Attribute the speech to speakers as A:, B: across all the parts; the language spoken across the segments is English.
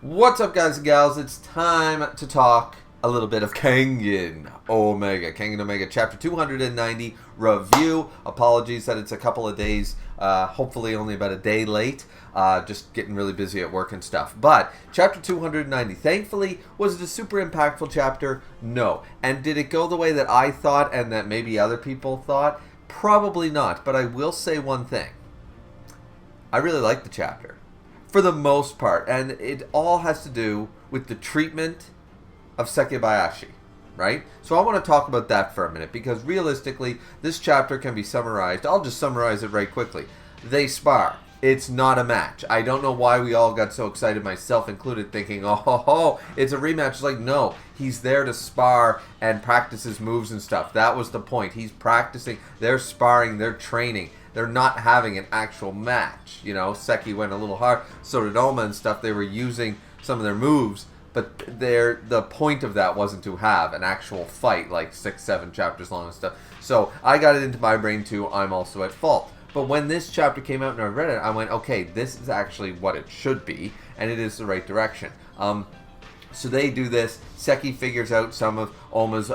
A: What's up, guys and gals? It's time to talk a little bit of Kengan Omega. Kengan Omega Chapter 290 review. Apologies that it's a couple of days, hopefully only about a day late. Just getting really busy at work and stuff. But Chapter 290, thankfully, was it a super impactful chapter? No. And did it go the way that I thought and that maybe other people thought? Probably not. But I will say one thing. I really liked the chapter. For the most part, and it all has to do with the treatment of Sekibayashi, right? So I want to talk about that for a minute, because realistically, this chapter can be summarized. I'll just summarize it right quickly. They spar. It's not a match. I don't know why we all got so excited, myself included, thinking, oh, it's a rematch. It's like, no, he's there to spar and practice his moves and stuff. That was the point. He's practicing. They're sparring. They're training. They're not having an actual match. You know, Seki went a little hard. So did Ohma and stuff. They were using some of their moves, but the point of that wasn't to have an actual fight, like 6-7 chapters long and stuff. So I got it into my brain too. I'm also at fault. But when this chapter came out and I read it, I went, okay, this is actually what it should be, and it is the right direction. So they do this. Seki figures out some of Ohma's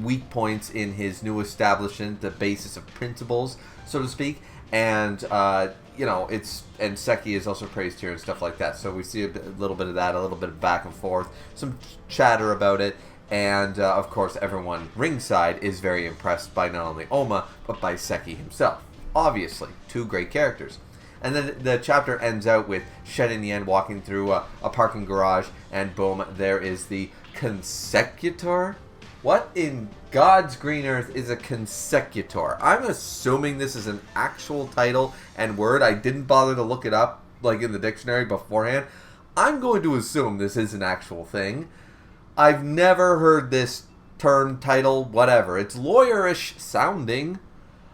A: weak points in his new establishment, the basis of principles, so to speak, and and Seki is also praised here and stuff like that. So we see a little bit of that, a little bit of back and forth, some chatter about it, and of course everyone ringside is very impressed by not only Ohma but by Seki himself. Obviously, two great characters. And then the chapter ends out with Shen and Yen walking through a parking garage, and boom, there is the consecutor. What in God's green earth is a consecutor? I'm assuming this is an actual title and word. I didn't bother to look it up, like in the dictionary beforehand. I'm going to assume this is an actual thing. I've never heard this term, title, whatever. It's lawyerish sounding.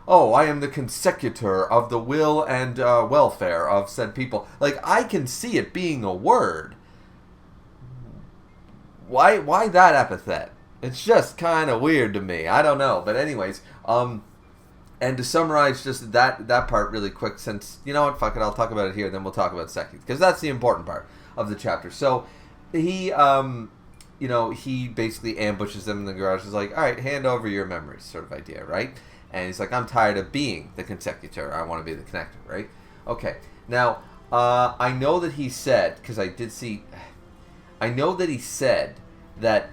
A: Oh, I am the consecutor of the will and welfare of said people. Like, I can see it being a word. Why that epithet? It's just kind of weird to me. I don't know. But anyways, and to summarize just that part really quick, since, you know what, fuck it, I'll talk about it here, then we'll talk about Seki, because that's the important part of the chapter. So, he basically ambushes them in the garage. He's like, all right, hand over your memories, sort of idea, right? And he's like, I'm tired of being the consecutor. I want to be the connector, right? Okay. Now, I know that he said, because I did see, I know that he said that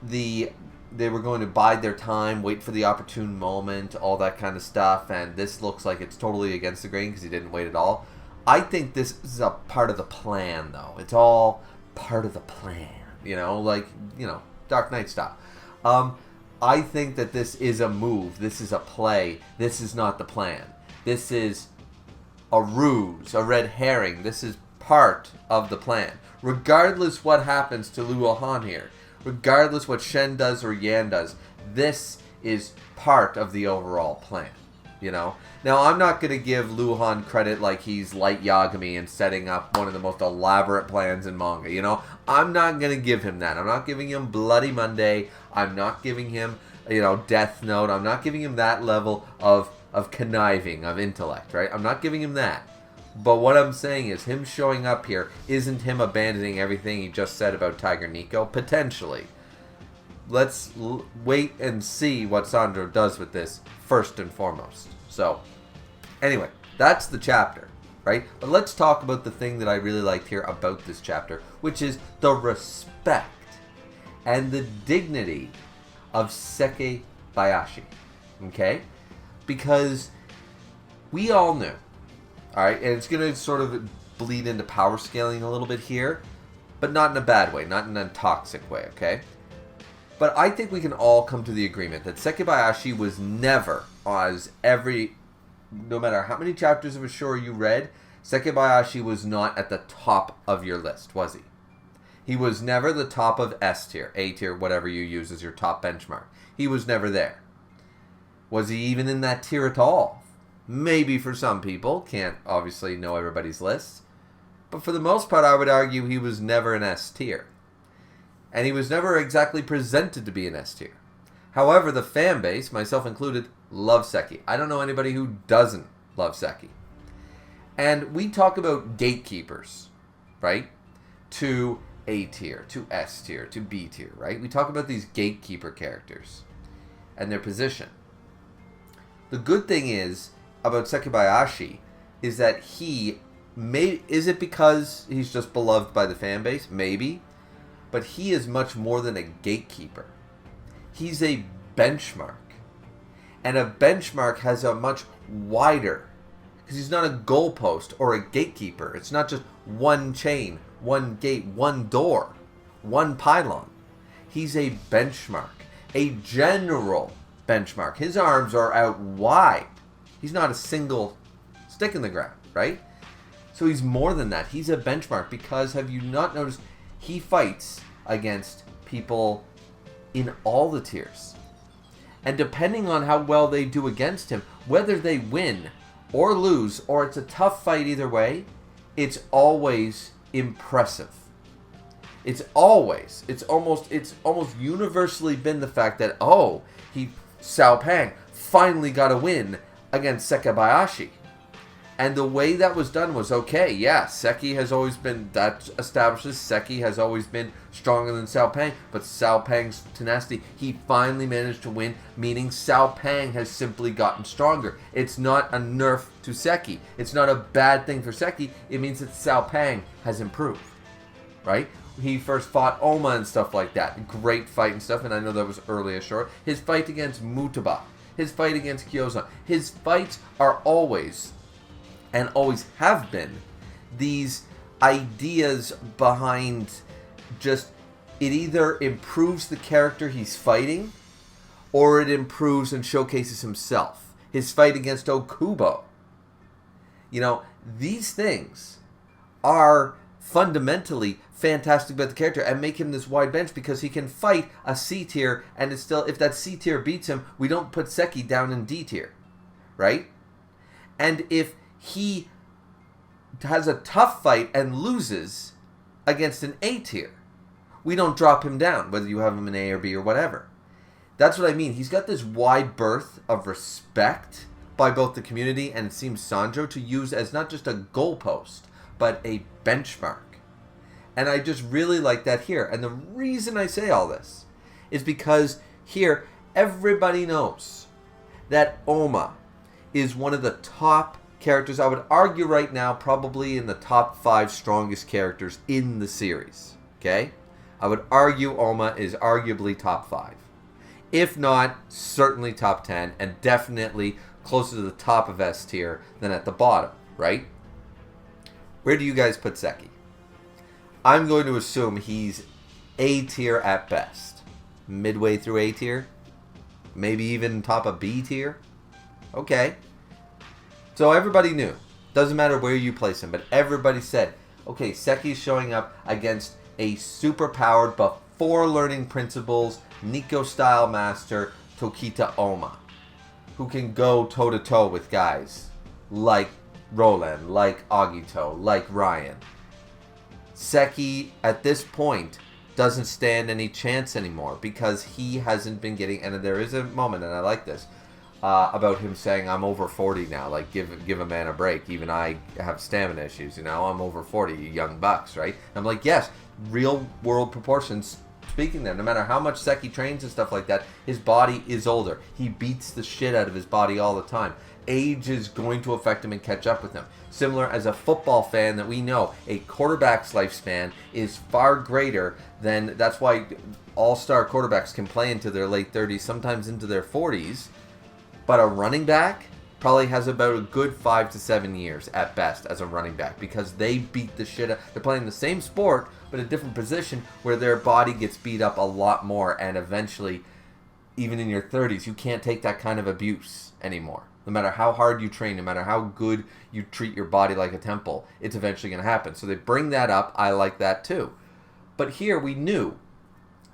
A: they were going to bide their time, wait for the opportune moment, all that kind of stuff, and this looks like it's totally against the grain because he didn't wait at all. I think this is a part of the plan, though. It's all part of the plan, Dark Knight style. I think that this is a move. This is a play. This is not the plan. This is a ruse, a red herring. This is part of the plan. Regardless what happens to Luohan here, regardless what Shen does or Yan does, this is part of the overall plan. Now, I'm not going to give Luohan credit like he's Light Yagami and setting up one of the most elaborate plans in manga. I'm not going to give him that. I'm not giving him Bloody Monday. I'm not giving him, Death Note. I'm not giving him that level of conniving, of intellect, right? I'm not giving him that. But what I'm saying is him showing up here isn't him abandoning everything he just said about Tiger Nico. Potentially. Let's wait and see what Sandro does with this first and foremost. So, anyway, that's the chapter, right? But let's talk about the thing that I really liked here about this chapter, which is the respect and the dignity of Sekibayashi, okay? Because we all knew, all right, and it's going to sort of bleed into power scaling a little bit here, but not in a bad way, not in a toxic way, okay? But I think we can all come to the agreement that Sekibayashi was never, no matter how many chapters of Ashura you read, Sekibayashi was not at the top of your list, was he? He was never the top of S tier, A tier, whatever you use as your top benchmark. He was never there. Was he even in that tier at all? Maybe for some people. Can't obviously know everybody's lists. But for the most part, I would argue he was never an S tier. And he was never exactly presented to be an S tier. However, the fan base, myself included, loves Seki. I don't know anybody who doesn't love Seki. And we talk about gatekeepers, right? To A tier, to S tier, to B tier, right? We talk about these gatekeeper characters and their position. The good thing is about Sekibayashi is that is it because he's just beloved by the fan base? Maybe. But he is much more than a gatekeeper. He's a benchmark. And a benchmark has a much wider, because he's not a goalpost or a gatekeeper. It's not just one chain, one gate, one door, one pylon. He's a benchmark, a general benchmark. His arms are out wide. He's not a single stick in the ground, right? So he's more than that. He's a benchmark because, have you not noticed, he fights against people in all the tiers. And depending on how well they do against him, whether they win or lose, or it's a tough fight either way, it's always impressive. It's almost universally been the fact that, Cao Pang finally got a win against Sekibayashi. And the way that was done was, Seki has always been, that establishes Seki has always been stronger than Cao Pang, but Cao Pang's tenacity, he finally managed to win, meaning Cao Pang has simply gotten stronger. It's not a nerf to Seki. It's not a bad thing for Seki. It means that Cao Pang has improved, right? He first fought Ohma and stuff like that. Great fight and stuff, and I know that was early ashore. His fight against Mutaba, his fight against Kyozan, his fights are always, and always have been, these ideas behind just, it either improves the character he's fighting, or it improves and showcases himself. His fight against Okubo. These things are fundamentally fantastic about the character and make him this wide bench because he can fight a C tier, and it's still, if that C tier beats him, we don't put Seki down in D tier, right? And if he has a tough fight and loses against an A tier, we don't drop him down, whether you have him in A or B or whatever. That's what I mean. He's got this wide berth of respect by both the community and, it seems, Sanjo to use as not just a goalpost, but a benchmark. And I just really like that here. And the reason I say all this is because here, everybody knows that Ohma is one of the top characters. I would argue right now probably in the top 5 strongest characters in the series. Okay? I would argue Ohma is arguably top 5. If not, certainly top 10, and definitely closer to the top of S tier than at the bottom, right? Where do you guys put Seki? I'm going to assume he's A tier at best. Midway through A tier? Maybe even top of B tier? Okay. So everybody knew. Doesn't matter where you place him, but everybody said, okay, Seki's showing up against a super-powered, before learning principles, Nico-style master, Tokita Ohma, who can go toe-to-toe with guys like Roland, like Agito, like Ryan. Seki, at this point, doesn't stand any chance anymore because he hasn't been getting, and there is a moment, and I like this, about him saying, I'm over 40 now, like, give a man a break. Even I have stamina issues, I'm over 40, you young bucks, right? And I'm like, yes, real world proportions speaking there. No matter how much Seki trains and stuff like that, his body is older. He beats the shit out of his body all the time. Age is going to affect him and catch up with him. Similar as a football fan that we know, a quarterback's lifespan is far greater than, that's why all-star quarterbacks can play into their late 30s, sometimes into their 40s, but a running back probably has about a good 5 to 7 years at best as a running back because they beat the shit out. They're playing the same sport, but a different position where their body gets beat up a lot more, and eventually, even in your 30s, you can't take that kind of abuse anymore. No matter how hard you train, no matter how good you treat your body like a temple, it's eventually going to happen. So they bring that up. I like that too. But here we knew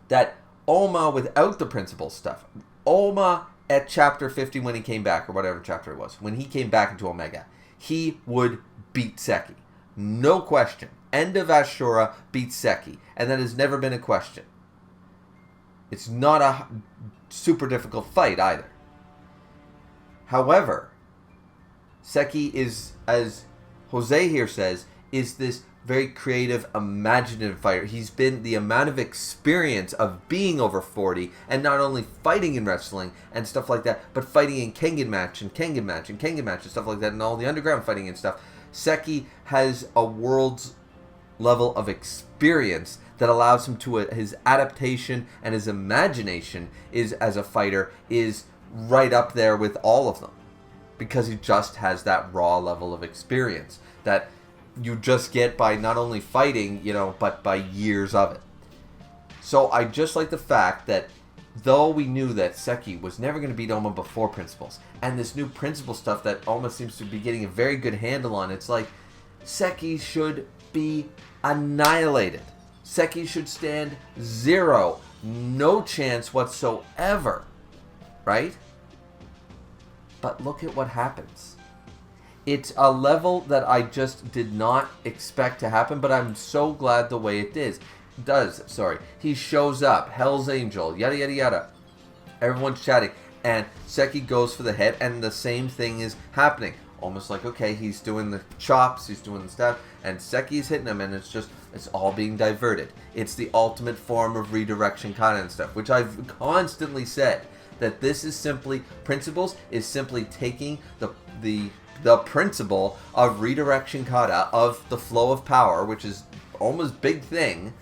A: that Ohma, without the principal stuff, Ohma at chapter 50 when he came back, or whatever chapter it was, when he came back into Omega, he would beat Seki. No question. End of Ashura beats Seki. And that has never been a question. It's not a super difficult fight either. However, Seki is, as Jose here says, is this very creative, imaginative fighter. He's been the amount of experience of being over 40 and not only fighting in wrestling and stuff like that, but fighting in Kengan match and Kengan match and Kengan match and stuff like that, and all the underground fighting and stuff. Seki has a world's level of experience that allows him to his adaptation and his imagination is as a fighter is right up there with all of them, because he just has that raw level of experience that you just get by not only fighting, but by years of it. So I just like the fact that though we knew that Seki was never going to beat Ohma before Principles, and this new Principle stuff that Ohma seems to be getting a very good handle on, it's like Seki should be annihilated. Seki should stand 0. No chance whatsoever. Right? But look at what happens. It's a level that I just did not expect to happen, but I'm so glad the way it does. He shows up, Hell's Angel, yada yada yada. Everyone's chatting, and Seki goes for the head, and the same thing is happening. Almost like, okay, he's doing the chops, he's doing the stuff, and Seki's hitting him, and it's all being diverted. It's the ultimate form of redirection kata and stuff, which I've constantly said, that this is simply, Principles is simply taking the principle of redirection kata, of the flow of power, which is Ohma's big thing,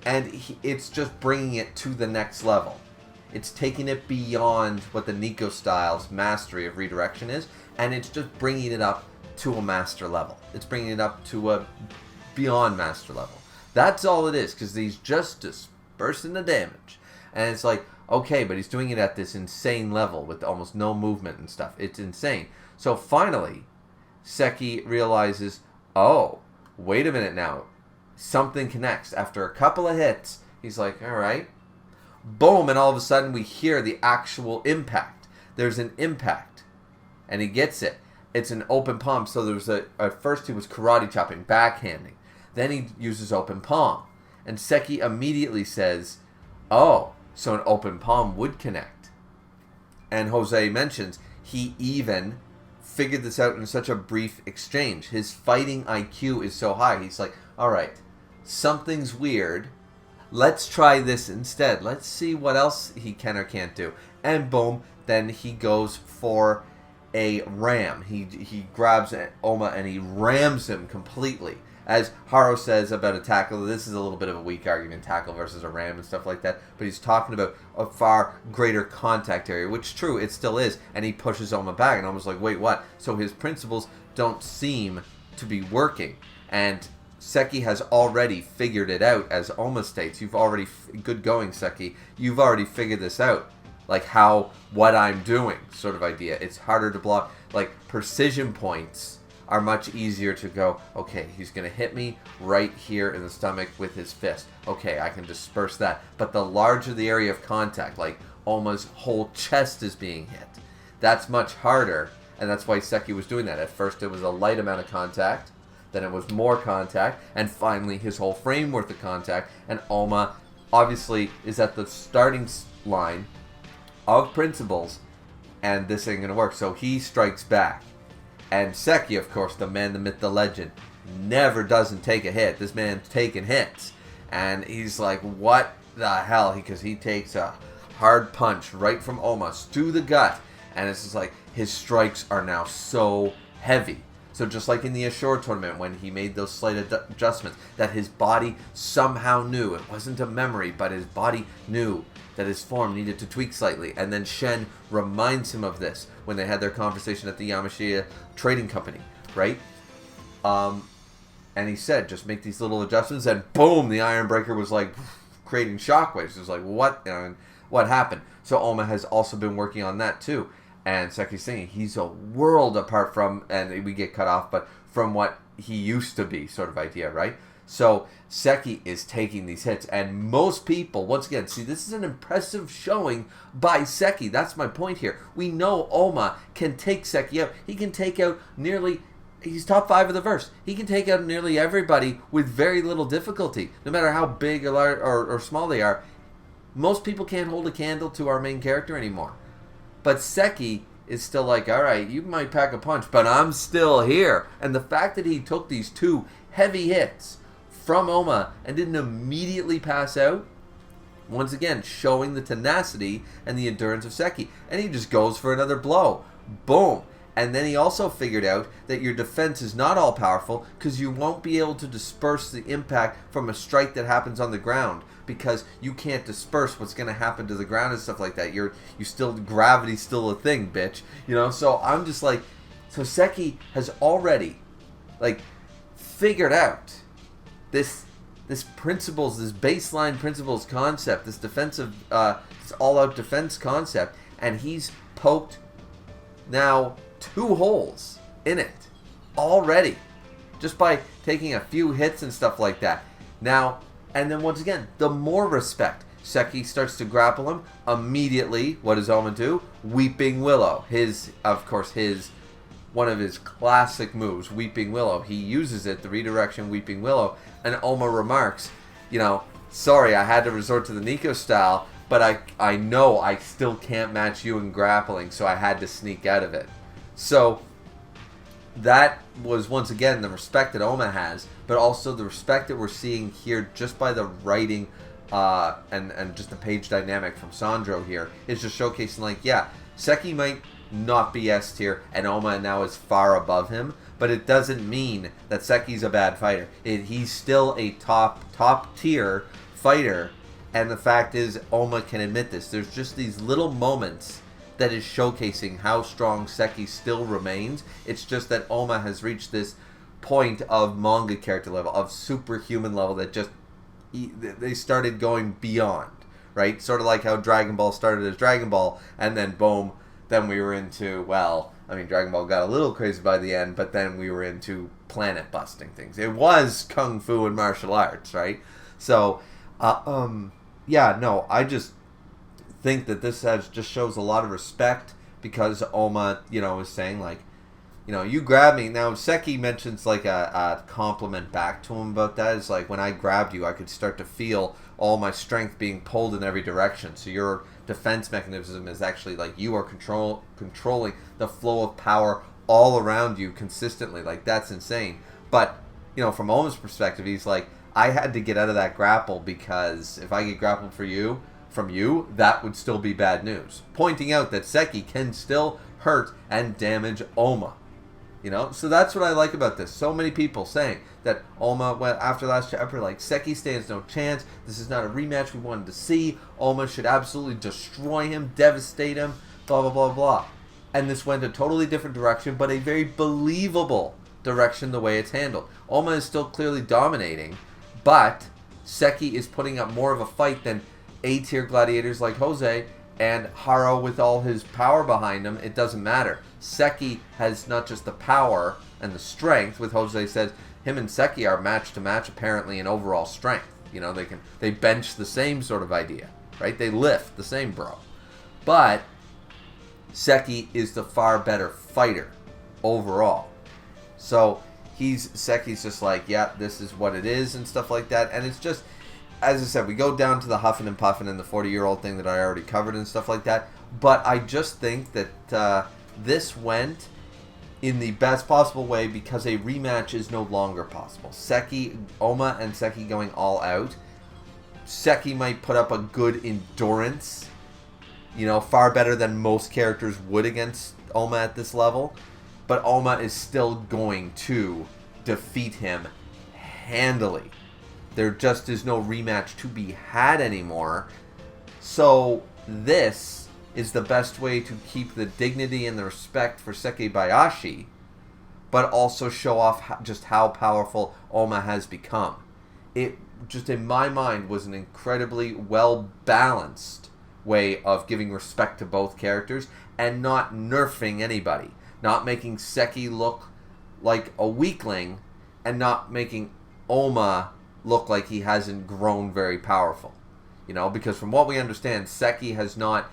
A: and it's just bringing it to the next level. It's taking it beyond what the Nico style's mastery of redirection is, and it's just bringing it up to a master level. It's bringing it up to a beyond master level. That's all it is, because he's just dispersing the damage. And it's like, okay, but he's doing it at this insane level with almost no movement and stuff. It's insane. So finally, Seki realizes, oh, wait a minute now. Something connects. After a couple of hits, he's like, all right. Boom, and all of a sudden we hear the actual impact. There's an impact. And he gets it. It's an open palm. So there's at first he was karate chopping, backhanding. Then he uses open palm. And Seki immediately says, oh, so an open palm would connect. And Jose mentions he even figured this out in such a brief exchange. His fighting IQ is so high. He's like, all right, something's weird. Let's try this instead. Let's see what else he can or can't do. And boom, then he goes for a ram. He grabs Ohma and he rams him completely. As Haro says about a tackle, this is a little bit of a weak argument, tackle versus a ram and stuff like that, but he's talking about a far greater contact area, which true, it still is, and he pushes Ohma back, and Ohma's like, wait, what? So his principles don't seem to be working, and Seki has already figured it out, as Ohma states. You've already, good going, Seki, you've already figured this out, like what I'm doing, sort of idea. It's harder to block, like precision points are much easier to go, okay, he's going to hit me right here in the stomach with his fist. Okay, I can disperse that. But the larger the area of contact, like Ohma's whole chest is being hit, that's much harder, and that's why Seki was doing that. At first it was a light amount of contact, then it was more contact, and finally his whole frame worth of contact, and Ohma obviously is at the starting line of Principles, and this ain't going to work, so he strikes back. And Seki, of course, the man, the myth, the legend, never doesn't take a hit. This man's taking hits. And he's like, what the hell? Because he takes a hard punch right from Ohma to the gut. And it's just like, his strikes are now so heavy. So just like in the Ashore tournament, when he made those slight adjustments, that his body somehow knew. It wasn't a memory, but his body knew that his form needed to tweak slightly. And then Shen reminds him of this when they had their conversation at the Yamashita Trading Company, right? And he said, just make these little adjustments, and boom, the Iron Breaker was like creating shockwaves. It was like, what happened? So Ohma has also been working on that too. And Seki's saying he's a world apart from, and we get cut off, but from what he used to be, sort of idea, right? So Seki is taking these hits, and most people, once again, see, this is an impressive showing by Seki. That's my point here. We know Ohma can take Seki out. He can take out nearly, he's top 5 of the verse. He can take out nearly everybody with very little difficulty, no matter how big or large or small they are. Most people can't hold a candle to our main character anymore. But Seki is still like, all right, you might pack a punch, but I'm still here. And the fact that he took these 2 heavy hits from Ohma and didn't immediately pass out, once again, showing the tenacity and the endurance of Seki. And he just goes for another blow. Boom. And then he also figured out that your defense is not all powerful because you won't be able to disperse the impact from a strike that happens on the ground, because you can't disperse what's going to happen to the ground and stuff like that. Gravity's still a thing, bitch. So I'm just like, so Seki has already, like, figured out this principles, this baseline principles concept, this defensive, this all-out defense concept, and he's poked now 2 holes in it already, just by taking a few hits and stuff like that. Now, and then once again, the more respect. Seki starts to grapple him immediately. What does Ohma do? Weeping Willow. One of his classic moves, Weeping Willow. He uses it, the redirection Weeping Willow, and Ohma remarks, sorry, I had to resort to the Nico style, but I know I still can't match you in grappling, so I had to sneak out of it. So that was, once again, the respect that Ohma has, but also the respect that we're seeing here just by the writing and just the page dynamic from Sandro here is just showcasing, like, yeah, Seki might not be S tier, and Ohma now is far above him, but it doesn't mean that Seki's a bad fighter. He's still a top tier fighter, and the fact is Ohma can admit this. There's just these little moments that is showcasing how strong Seki still remains. It's just that Ohma has reached this point of manga character level, of superhuman level, that just they started going beyond, right? Sort of like how Dragon Ball started as Dragon Ball, and then boom, then we were into, Dragon Ball got a little crazy by the end, but then we were into planet busting things. It was kung fu and martial arts, right? So, I just think that this just shows a lot of respect, because Ohma, is saying, like, you grab me. Now, Seki mentions, like, a compliment back to him about that. It's like, when I grabbed you, I could start to feel all my strength being pulled in every direction. So your defense mechanism is actually, like, you are controlling the flow of power all around you consistently. Like, that's insane. But, from Ohma's perspective, he's like, I had to get out of that grapple, because if I get grappled from you, that would still be bad news. Pointing out that Seki can still hurt and damage Ohma. So that's what I like about this. So many people saying that Ohma went after last chapter, like, Seki stands no chance. This is not a rematch we wanted to see. Ohma should absolutely destroy him, devastate him, blah, blah, blah, blah. And this went a totally different direction, but a very believable direction the way it's handled. Ohma is still clearly dominating, but Seki is putting up more of a fight than A-tier gladiators like Jose, and Haro with all his power behind him. It doesn't matter. Seki has not just the power and the strength. With Jose says him and Seki are match to match apparently in overall strength. They bench the same sort of idea, right? They lift the same, bro. But Seki is the far better fighter overall. So Seki's just like, yeah, this is what it is and stuff like that. And it's just, as I said, we go down to the huffing and puffing and the 40-year-old thing that I already covered and stuff like that. But I just think that this went in the best possible way, because a rematch is no longer possible. Ohma and Seki going all out. Seki might put up a good endurance, far better than most characters would against Ohma at this level. But Ohma is still going to defeat him handily. There just is no rematch to be had anymore. So this is the best way to keep the dignity and the respect for Sekibayashi, but also show off just how powerful Ohma has become. It just, in my mind, was an incredibly well-balanced way of giving respect to both characters and not nerfing anybody. Not making Seki look like a weakling, and not making Ohma look like he hasn't grown very powerful. Because from what we understand, Seki has not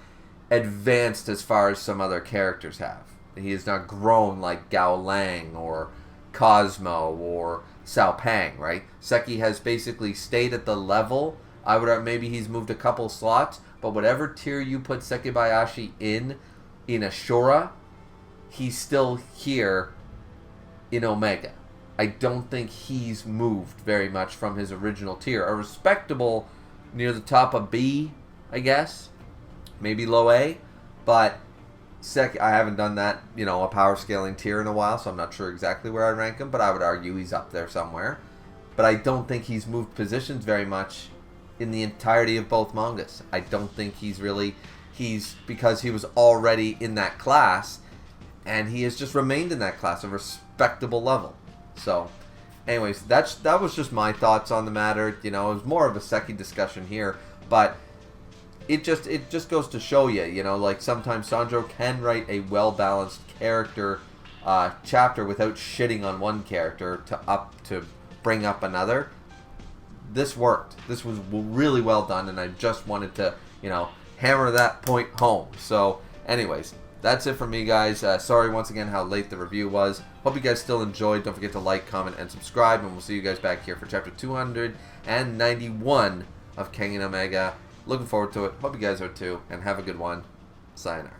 A: advanced as far as some other characters have. He has not grown like Gao Lang or Cosmo or Sao Pang, right? Seki has basically stayed at the level. I would argue maybe he's moved a couple slots, but whatever tier you put Sekibayashi in Ashura, he's still here in Omega. I don't think he's moved very much from his original tier. A respectable near the top of B, I guess. Maybe low A. But I haven't done that, a power scaling tier in a while, so I'm not sure exactly where I rank him, but I would argue he's up there somewhere. But I don't think he's moved positions very much in the entirety of both mangas. I don't think because he was already in that class, and he has just remained in that class, a respectable level. So, anyways, that was just my thoughts on the matter. It was more of a Seki discussion here, but it just goes to show you, like sometimes Sandro can write a well-balanced character chapter without shitting on one character to bring up another. This worked. This was really well done, and I just wanted to, hammer that point home. So, anyways, that's it for me, guys. Sorry once again how late the review was. Hope you guys still enjoyed. Don't forget to like, comment, and subscribe, and we'll see you guys back here for chapter 291 of Kengan Omega. Looking forward to it. Hope you guys are too, and have a good one. Sayonara.